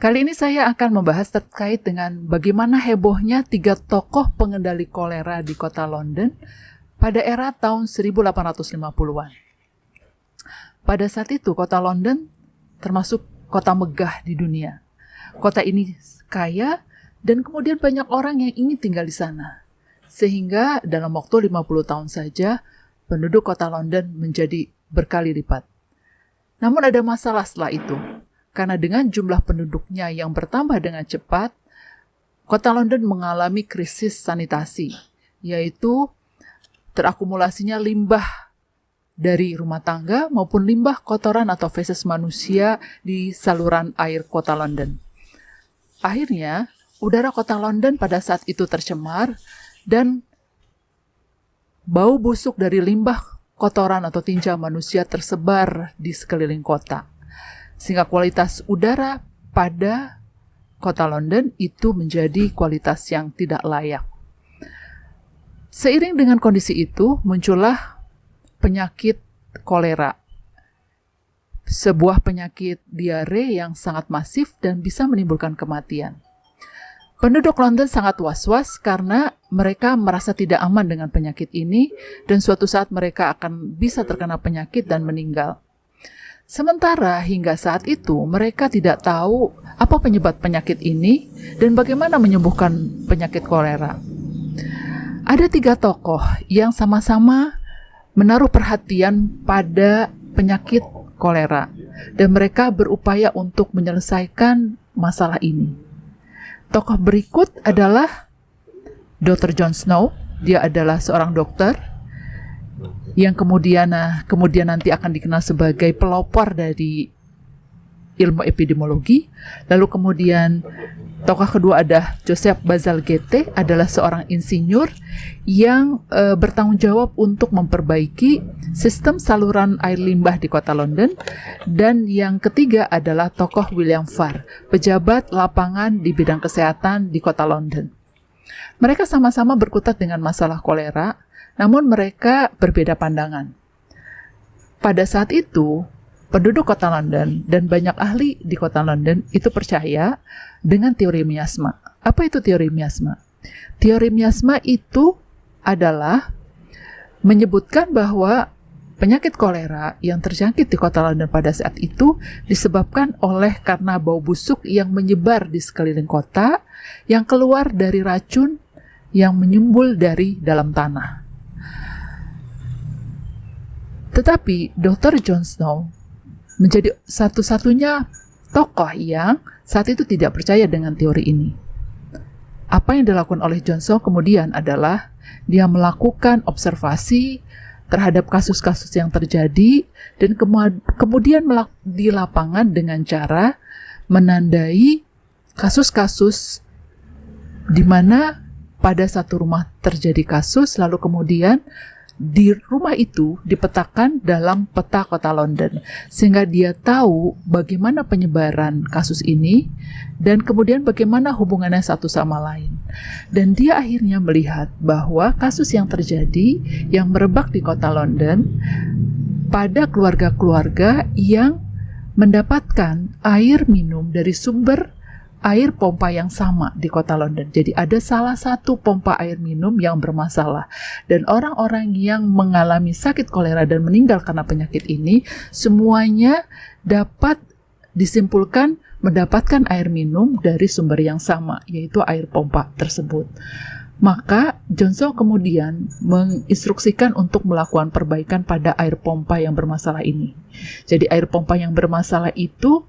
Kali ini saya akan membahas terkait dengan bagaimana hebohnya 3 tokoh pengendali kolera di kota London pada era tahun 1850-an. Pada saat itu, kota London termasuk kota megah di dunia. Kota ini kaya dan kemudian banyak orang yang ingin tinggal di sana. Sehingga dalam waktu 50 tahun saja, penduduk kota London menjadi berkali lipat. Namun ada masalah setelah itu. Karena dengan jumlah penduduknya yang bertambah dengan cepat, kota London mengalami krisis sanitasi, yaitu terakumulasinya limbah dari rumah tangga maupun limbah kotoran atau feses manusia di saluran air kota London. Akhirnya, udara kota London pada saat itu tercemar dan bau busuk dari limbah kotoran atau tinja manusia tersebar di sekeliling kota. Sehingga kualitas udara pada kota London itu menjadi kualitas yang tidak layak. Seiring dengan kondisi itu, muncullah penyakit kolera. Sebuah penyakit diare yang sangat masif dan bisa menimbulkan kematian. Penduduk London sangat was-was karena mereka merasa tidak aman dengan penyakit ini dan suatu saat mereka akan bisa terkena penyakit dan meninggal. Sementara hingga saat itu mereka tidak tahu apa penyebab penyakit ini dan bagaimana menyembuhkan penyakit kolera. Ada 3 tokoh yang sama-sama menaruh perhatian pada penyakit kolera dan mereka berupaya untuk menyelesaikan masalah ini. Tokoh berikut adalah Dr. John Snow. Dia adalah seorang dokter yang kemudian nanti akan dikenal sebagai pelopor dari ilmu epidemiologi. Lalu kemudian tokoh kedua ada Joseph Bazalgette, adalah seorang insinyur yang bertanggung jawab untuk memperbaiki sistem saluran air limbah di kota London. Dan yang ketiga adalah tokoh William Farr, pejabat lapangan di bidang kesehatan di kota London. Mereka sama-sama berkutat dengan masalah kolera, namun mereka berbeda pandangan. Pada saat itu, penduduk kota London dan banyak ahli di kota London itu percaya dengan teori miasma. Apa itu teori miasma? Teori miasma itu adalah menyebutkan bahwa penyakit kolera yang terjangkit di kota London pada saat itu disebabkan karena bau busuk yang menyebar di sekeliling kota yang keluar dari racun yang menyumbul dari dalam tanah. Tetapi Dr. John Snow menjadi satu-satunya tokoh yang saat itu tidak percaya dengan teori ini. Apa yang dilakukan oleh John Snow kemudian adalah dia melakukan observasi terhadap kasus-kasus yang terjadi dan kemudian di lapangan dengan cara menandai kasus-kasus di mana pada satu rumah terjadi kasus, lalu kemudian di rumah itu dipetakan dalam peta kota London, sehingga dia tahu bagaimana penyebaran kasus ini dan kemudian bagaimana hubungannya satu sama lain. Dan dia akhirnya melihat bahwa kasus yang terjadi yang merebak di kota London pada keluarga-keluarga yang mendapatkan air minum dari sumber air pompa yang sama di kota London. Jadi ada salah satu pompa air minum yang bermasalah. Dan orang-orang yang mengalami sakit kolera dan meninggal karena penyakit ini, semuanya dapat disimpulkan mendapatkan air minum dari sumber yang sama, yaitu air pompa tersebut. Maka John Snow kemudian menginstruksikan untuk melakukan perbaikan pada air pompa yang bermasalah ini. Jadi air pompa yang bermasalah itu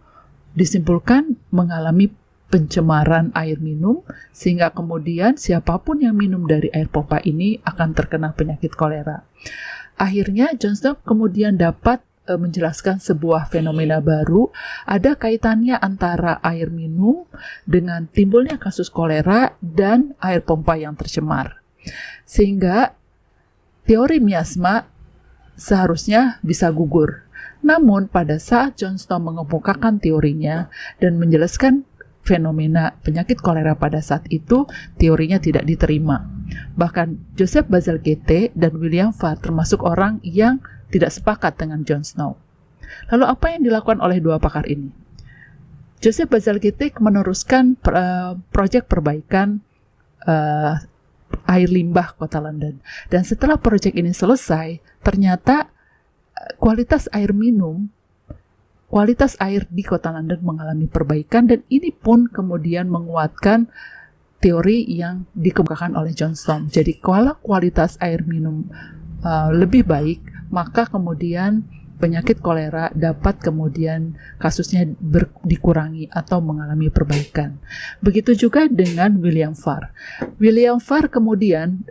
disimpulkan mengalami pencemaran air minum, sehingga kemudian siapapun yang minum dari air pompa ini akan terkena penyakit kolera. Akhirnya John Snow kemudian dapat menjelaskan sebuah fenomena baru, ada kaitannya antara air minum dengan timbulnya kasus kolera dan air pompa yang tercemar. Sehingga teori miasma seharusnya bisa gugur. Namun pada saat John Snow mengemukakan teorinya dan menjelaskan fenomena penyakit kolera pada saat itu, teorinya tidak diterima. Bahkan Joseph Bazalgette dan William Farr termasuk orang yang tidak sepakat dengan John Snow. Lalu apa yang dilakukan oleh dua pakar ini? Joseph Bazalgette meneruskan proyek perbaikan air limbah kota London. Dan setelah proyek ini selesai, ternyata kualitas air di kota London mengalami perbaikan, dan ini pun kemudian menguatkan teori yang dikemukakan oleh Johnstone. Jadi kalau kualitas air minum lebih baik, maka kemudian penyakit kolera dapat kemudian kasusnya dikurangi atau mengalami perbaikan. Begitu juga dengan William Farr. William Farr kemudian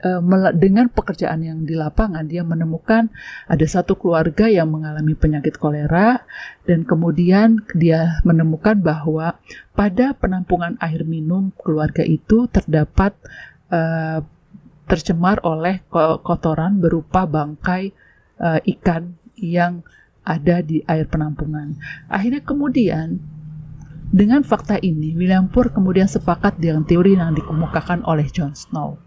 dengan pekerjaan yang di lapangan, dia menemukan ada satu keluarga yang mengalami penyakit kolera, dan kemudian dia menemukan bahwa pada penampungan air minum keluarga itu terdapat tercemar oleh kotoran berupa bangkai ikan yang ada di air penampungan. Akhirnya kemudian dengan fakta ini, William Farr kemudian sepakat dengan teori yang dikemukakan oleh Johnstone.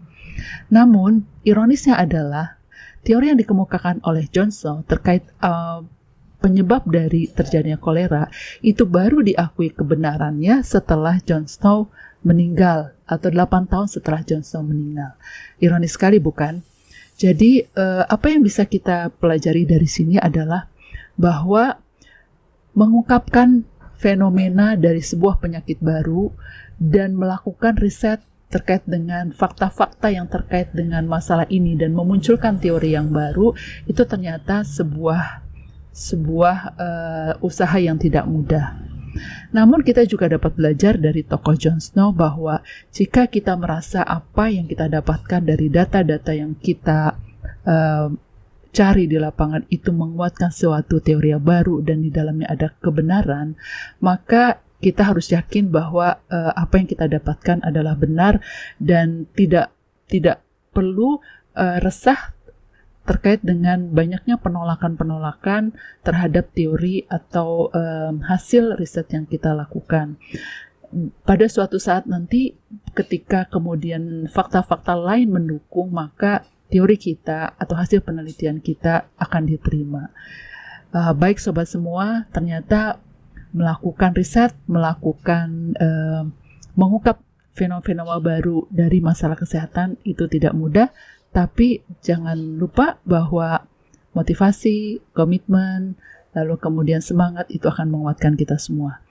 Namun, ironisnya adalah teori yang dikemukakan oleh Johnstone terkait penyebab dari terjadinya kolera itu baru diakui kebenarannya setelah Johnstone meninggal, atau 8 tahun setelah Johnstone meninggal. Ironis sekali, bukan? Jadi, apa yang bisa kita pelajari dari sini adalah bahwa mengungkapkan fenomena dari sebuah penyakit baru dan melakukan riset terkait dengan fakta-fakta yang terkait dengan masalah ini dan memunculkan teori yang baru, itu ternyata sebuah usaha yang tidak mudah. Namun kita juga dapat belajar dari tokoh Johnstone bahwa jika kita merasa apa yang kita dapatkan dari data-data yang kita cari di lapangan itu menguatkan suatu teori yang baru dan di dalamnya ada kebenaran, maka kita harus yakin bahwa apa yang kita dapatkan adalah benar dan tidak perlu resah terkait dengan banyaknya penolakan-penolakan terhadap teori atau hasil riset yang kita lakukan. Pada suatu saat nanti ketika kemudian fakta-fakta lain mendukung, maka teori kita atau hasil penelitian kita akan diterima. Baik sobat semua, ternyata melakukan riset, mengungkap fenomena baru dari masalah kesehatan itu tidak mudah, tapi jangan lupa bahwa motivasi, komitmen, lalu kemudian semangat itu akan menguatkan kita semua.